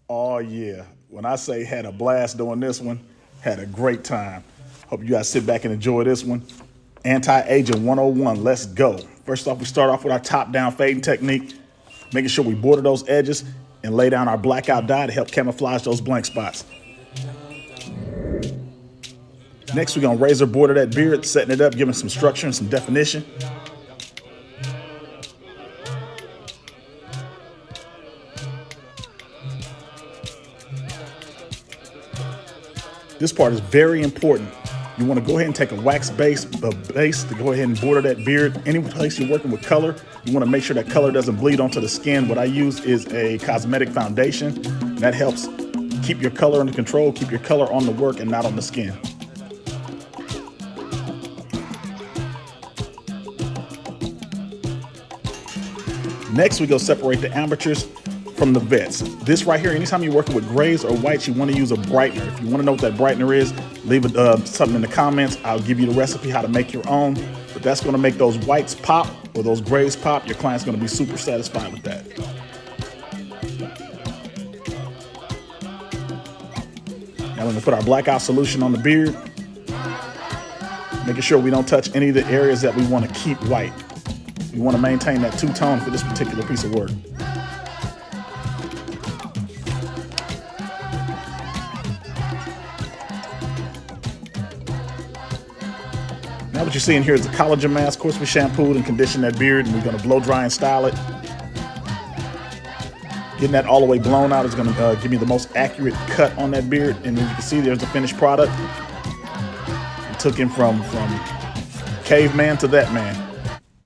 Oh yeah, when I say had a blast doing this one, had a great time. Hope you guys sit back and enjoy this one. Anti-aging 101, let's go. First off, we start off with our top-down fading technique, making sure we border those edges and lay down our blackout dye to help camouflage those blank spots. Next, we're gonna razor border that beard, setting it up, giving some structure and some definition. This part is very important. You want to go ahead and take a wax base to go ahead and border that beard. Any place you're working with color, you want to make sure that color doesn't bleed onto the skin. What I use is a cosmetic foundation. That helps keep your color under control, keep your color on the work and not on the skin. Next, we go separate the amateurs from the vets. This right here, anytime you're working with grays or whites, you want to use a brightener. If you want to know what that brightener is, leave something in the comments. I'll give you the recipe how to make your own. But that's going to make those whites pop or those grays pop. Your client's going to be super satisfied with that. Now we're going to put our blackout solution on the beard, making sure we don't touch any of the areas that we want to keep white. We want to maintain that two-tone for this particular piece of work. Now what you're seeing here is the collagen mask. Of course, we shampooed and conditioned that beard, and we're going to blow dry and style it. Getting that all the way blown out is going to give me the most accurate cut on that beard. And then you can see there's the finished product. We took him from caveman to that man.